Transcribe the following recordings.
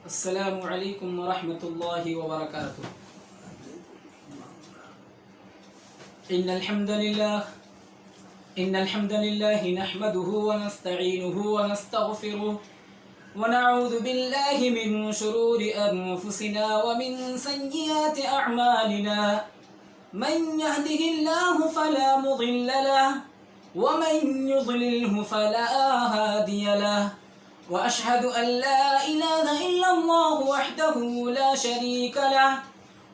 السلام علیکم ورحمۃ اللہ وبرکاتہ۔ ان الحمد للہ نحمده ونستعینه ونستغفره ونعوذ باللہ من شرور انفسنا ومن سیئات اعمالنا، من يهده الله فلا مضل له ومن يضلله فلا هادي له، وأشهد أن لا إله إلا الله وحده لا شريك له،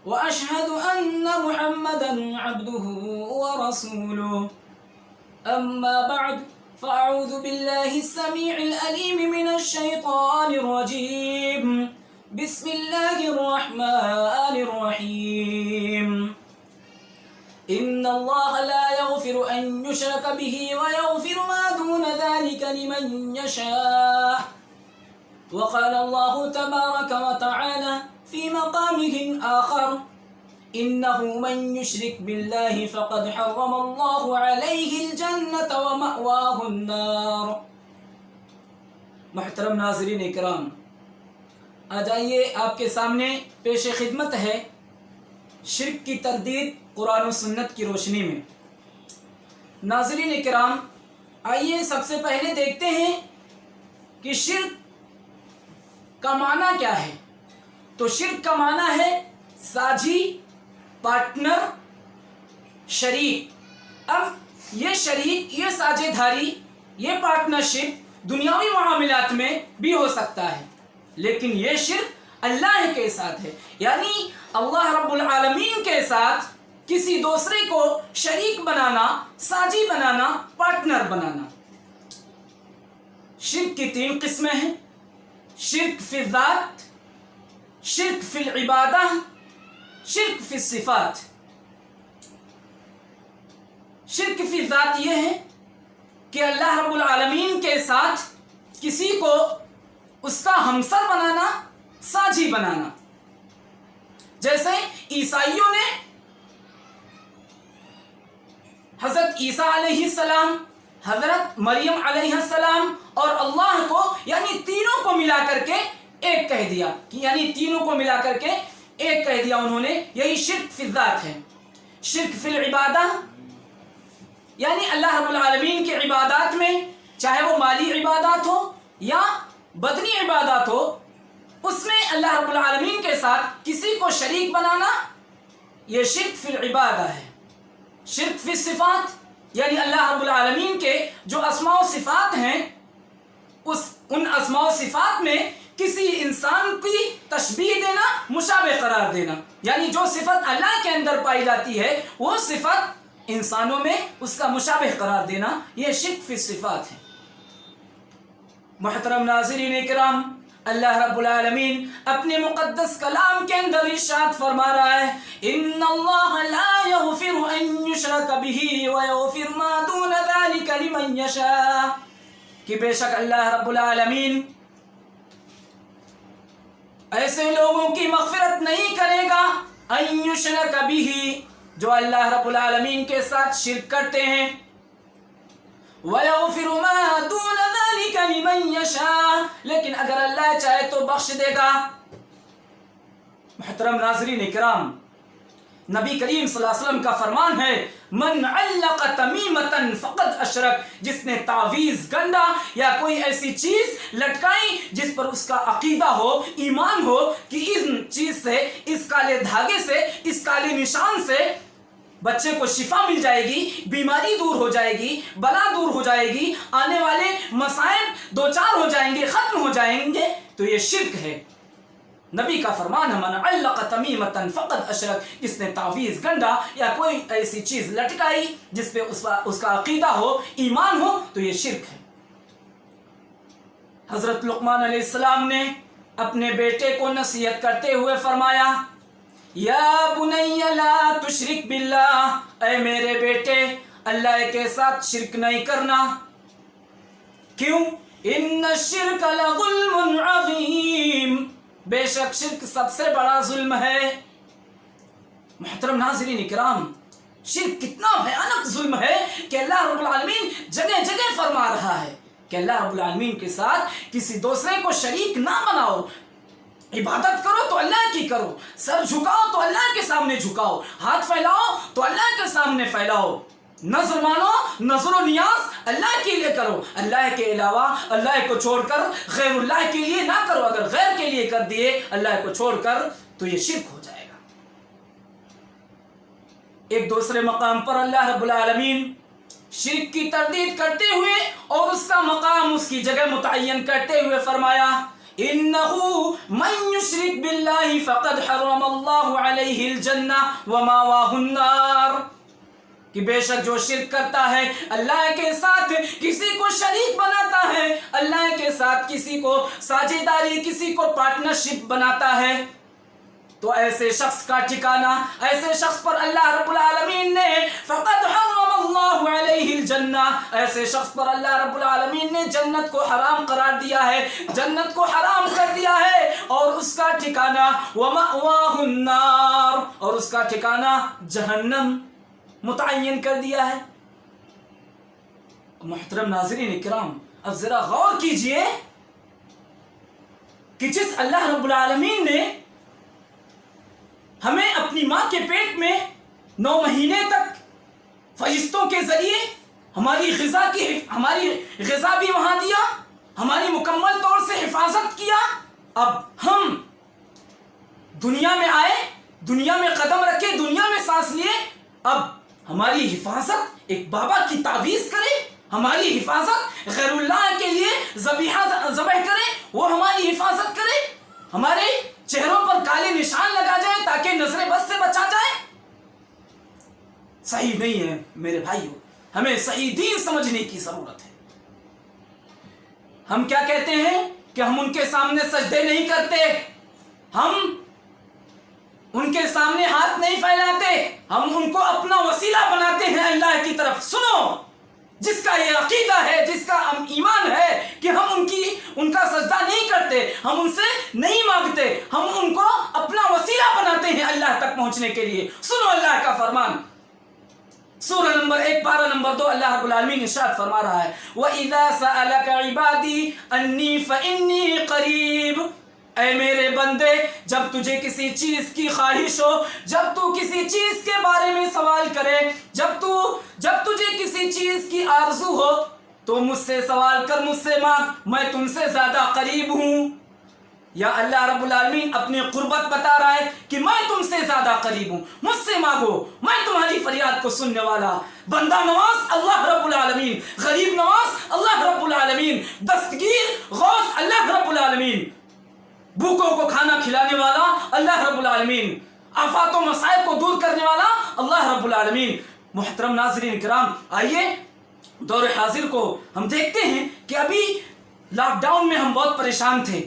وأشهد أن محمدا عبده ورسوله، أما بعد فأعوذ بالله السميع الأليم من الشيطان الرجيم، بسم الله الرحمن الرحيم، إن الله لا يغفر أن يشرك به ويغفر ما دون ذلك لمن يشاء، وقال الله تبارك وتعالى في مقامه آخر، إنه من يشرك بالله فقد حرم الله عليه الجنة ومأواه النار۔ محترم ناظرین اکرام، آج آئیے آپ کے سامنے پیش خدمت ہے شرک کی تردید قرآن و سنت کی روشنی میں۔ ناظرین اکرام، آئیے سب سے پہلے دیکھتے ہیں کہ شرک کا معنی کیا ہے۔ تو شرک کا معنی ہے ساجھی، پارٹنر، شریک۔ اب یہ شریک، یہ ساجھے دھاری، یہ پارٹنرشپ دنیاوی معاملات میں بھی ہو سکتا ہے، لیکن یہ شرک اللہ کے ساتھ ہے، یعنی اللہ رب العالمین کے ساتھ کسی دوسرے کو شریک بنانا، ساجی بنانا، پارٹنر بنانا۔ شرک کی 3 قسمیں ہیں: شرک فی الذات، شرک فی العبادہ، شرک فی الصفات۔ شرک فی الذات یہ ہے کہ اللہ رب العالمین کے ساتھ کسی کو اس کا ہمسر بنانا، ساجی بنانا۔ جیسے عیسائیوں نے حضرت عیسیٰ علیہ السلام، حضرت مریم علیہ السلام اور اللہ کو، یعنی تینوں کو ملا کر کے ایک کہہ دیا، انہوں نے۔ یہی شرک فی الذات ہے۔ شرک فی العبادہ، یعنی اللہ رب العالمین کے عبادات میں، چاہے وہ مالی عبادات ہو یا بدنی عبادات ہو، اس میں اللہ رب العالمین کے ساتھ کسی کو شریک بنانا، یہ شرک فی العبادہ ہے۔ شرک فی الصفات، یعنی اللہ رب العالمین کے جو اسماء و صفات ہیں، ان اسماء و صفات میں کسی انسان کی تشبیہ دینا، مشابہ قرار دینا، یعنی جو صفت اللہ کے اندر پائی جاتی ہے وہ صفت انسانوں میں اس کا مشابہ قرار دینا، یہ شرک فی الصفات ہے۔ محترم ناظرین اکرام، اللہ رب العالمین اپنے مقدس کلام کے اندر ارشاد فرما رہا ہے: ان اللہ لا یغفر ان یشرک به ویغفر ما دون ذلک لمن یشاء، کہ بے شک اللہ رب العالمین ایسے لوگوں کی مغفرت نہیں کرے گا ان یشرک به، جو اللہ رب العالمین کے ساتھ شرک کرتے ہیں، وَيَغْفِرُ مَا دُونَ ذَلِكَ لِمَنْ يَشَاءُ، لیکن اگر اللہ چاہے تو بخش دے گا۔ محترم ناظرین اکرام، نبی کریم صلی اللہ علیہ وسلم کا فرمان ہے: من علق تمیمۃ فقد اشرک، جس نے تعویذ، گنڈا یا کوئی ایسی چیز لٹکائی جس پر اس کا عقیدہ ہو، ایمان ہو کہ اس چیز سے، اس کالے دھاگے سے، اس کالے نشان سے بچے کو شفا مل جائے گی، بیماری دور ہو جائے گی، بلا دور ہو جائے گی، آنے والے مسائب دوچار ہو جائیں گے، ختم ہو جائیں گے، تو یہ شرک ہے۔ نبی کا فرمان ہے: من علق تمیمۃ فقد اشرک، جس نے تعویذ، گنڈا یا کوئی ایسی چیز لٹکائی جس پہ اس کا عقیدہ ہو، ایمان ہو، تو یہ شرک ہے۔ حضرت لقمان علیہ السلام نے اپنے بیٹے کو نصیحت کرتے ہوئے فرمایا: یا بنی لا تشرک باللہ، اے میرے بیٹے اللہ کے ساتھ شرک نہیں کرنا۔ کیوں؟ ان الشرک لظلم عظیم، بے شک شرک سب سے بڑا ظلم ہے۔ محترم ناظرین اکرام، شرک کتنا بھیانک ظلم ہے کہ اللہ رب العالمین جگہ جگہ فرما رہا ہے کہ اللہ رب العالمین کے ساتھ کسی دوسرے کو شریک نہ بناؤ۔ عبادت کرو تو اللہ کی کرو، سر جھکاؤ تو اللہ کے سامنے جھکاؤ، ہاتھ پھیلاؤ تو اللہ کے سامنے پھیلاؤ، نظر مانو، نظر و نیاز اللہ کے لیے کرو، اللہ کے علاوہ اللہ کو چھوڑ کر غیر اللہ کے لیے نہ کرو۔ اگر غیر کے لیے کر دیے اللہ کو چھوڑ کر تو یہ شرک ہو جائے گا۔ ایک دوسرے مقام پر اللہ رب العالمین شرک کی تردید کرتے ہوئے اور اس کا مقام، اس کی جگہ متعین کرتے ہوئے فرمایا إِنَّهُ مَن يُشْرِكْ بِاللَّهِ فَقَدْ حَرَّمَ اللَّهُ عَلَيْهِ الْجَنَّةَ وَمَأْوَاهُ النَّارُ، کہ بے شک جو شرک کرتا ہے، اللہ کے ساتھ کسی کو شریک بناتا ہے، اللہ کے ساتھ کسی کو ساجھیداری، کسی کو پارٹنرشپ بناتا ہے، تو ایسے شخص کا ٹھکانہ، ایسے شخص پر اللہ رب العالمین نے فقد حرم اللہ علیہ الجنہ، ایسے شخص پر اللہ رب العالمین نے جنت کو حرام قرار دیا ہے، جنت کو حرام کر دیا ہے، اور اس کا ٹھکانہ ومأواہ النار، اور اس کا ٹھکانہ جہنم متعین کر دیا ہے۔ محترم ناظرین کرام، اب ذرا غور کیجئے کہ جس اللہ رب العالمین نے ہمیں اپنی ماں کے پیٹ میں 9 مہینے تک فرشتوں کے ذریعے ہماری غذا بھی وہاں دیا، ہماری مکمل طور سے حفاظت کیا، اب ہم دنیا میں آئے، دنیا میں قدم رکھے، دنیا میں سانس لیے، اب ہماری حفاظت ایک بابا کی تعویذ کرے، ہماری حفاظت غیر اللہ کے لیے ذبح کرے، وہ ہماری حفاظت کرے، ہمارے چہروں پر کالے نشان لگا جائے تاکہ نظر بد سے بچا جائے۔ صحیح نہیں ہے میرے بھائیو، ہمیں صحیح دین سمجھنے کی ضرورت ہے۔ ہم کیا کہتے ہیں کہ ہم ان کے سامنے سجدے نہیں کرتے، ہم ان کے سامنے ہاتھ نہیں پھیلاتے، ہم ان کو اپنا وسیلہ بناتے ہیں اللہ کی طرف۔ سنو، جس کا یہ عقیدہ ہے، جس کا ایمان ہے کہ ہم ان کا سجدہ نہیں کرتے، ہم ان سے نہیں مانگتے، ہم ان کو اپنا وسیلہ بناتے ہیں اللہ تک پہنچنے کے لیے۔ سنو اللہ کا فرمان، سورہ نمبر 1 پارہ نمبر 2، اللہ رب العالمین ارشاد فرما رہا ہے وَإِذَا سَأَلَكَ عِبَادِي أَنِّي فَإِنِّي قَرِيبٌ، اے میرے بندے، جب تجھے کسی چیز کی خواہش ہو، جب تو کسی چیز کے بارے میں سوال کرے، جب تجھے کسی چیز کی آرزو ہو تو مجھ سے سوال کر، مجھ سے مانگ، میں تم سے زیادہ قریب ہوں۔ یا اللہ رب العالمین اپنی قربت بتا رہا ہے کہ میں تم سے زیادہ قریب ہوں، مجھ سے مانگو، میں تمہاری فریاد کو سننے والا، بندہ نواز اللہ رب العالمین، غریب نواز اللہ رب العالمین، دستگیر غوث اللہ رب العالمین، بھوکوں کو کھانا کھلانے والا اللہ رب العالمین، آفات و مصائب کو دور کرنے والا اللہ رب العالمین۔ محترم ناظرین کرام، آئیے دور حاضر کو ہم دیکھتے ہیں کہ ابھی لاک ڈاؤن میں ہم بہت پریشان تھے،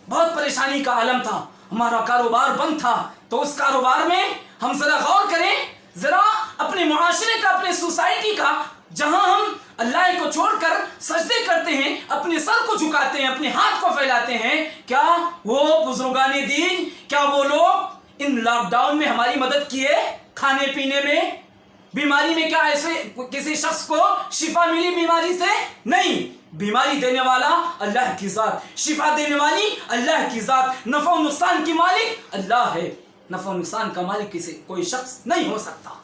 بہت پریشانی کا عالم تھا، ہمارا کاروبار بند تھا، تو اس کاروبار میں ہم ذرا غور کریں، ذرا اپنے معاشرے کا، اپنے سوسائٹی کا، جہاں ہم اللہ کو چھوڑ کر سجدے کرتے ہیں، اپنے سر کو جھکاتے ہیں، اپنے ہاتھ کو پھیلاتے ہیں، کیا وہ بزرگان دین، کیا وہ لوگ ان لاک ڈاؤن میں ہماری مدد کیے؟ کھانے پینے میں، بیماری میں کیا ایسے کسی شخص کو شفا ملی بیماری سے؟ نہیں، بیماری دینے والا اللہ کی ذات، شفا دینے والی اللہ کی ذات، نفع و نقصان کی مالک اللہ ہے، نفع و نقصان کا مالک کوئی شخص نہیں ہو سکتا۔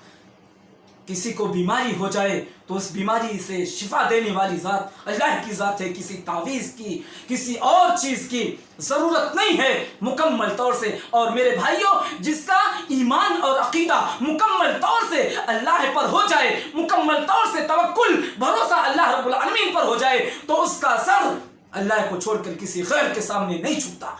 کسی کو بیماری ہو جائے تو اس بیماری سے شفا دینے والی ذات اللہ کی ذات ہے، کسی تعویذ کی، کسی اور چیز کی ضرورت نہیں ہے مکمل طور سے۔ اور میرے بھائیوں، جس کا ایمان اور عقیدہ مکمل طور سے اللہ پر ہو جائے، مکمل طور سے توکل، بھروسہ اللہ رب العالمین پر ہو جائے، تو اس کا سر اللہ کو چھوڑ کر کسی غیر کے سامنے نہیں جھکتا،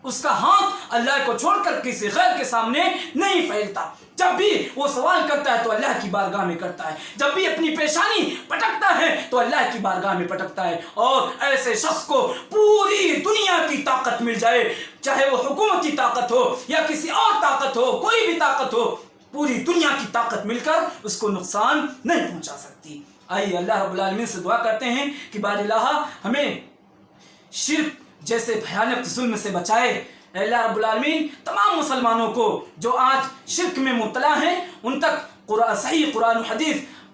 اس کا ہاتھ اللہ کو چھوڑ کر کسی غیر کے سامنے نہیں پھیلتا۔ جب بھی وہ سوال کرتا ہے تو اللہ کی بارگاہ میں کرتا ہے، جب بھی اپنی پیشانی پٹکتا ہے تو اللہ کی بارگاہ میں پٹکتا ہے۔ اور ایسے شخص کو پوری دنیا کی طاقت مل جائے، چاہے وہ حکومتی طاقت ہو یا کسی اور طاقت ہو، کوئی بھی طاقت ہو، پوری دنیا کی طاقت مل کر اس کو نقصان نہیں پہنچا سکتی۔ آئیے اللہ رب العالمین سے دعا کرتے ہیں کہ بار الہ ہمیں شرک جیسے بھیانک ظلم سے بچائے۔ اے اللہ رب العالمین، تمام مسلمانوں کو جو آج شرک میں مبتلا ہیں ان تک صحیح قرآن و حدیث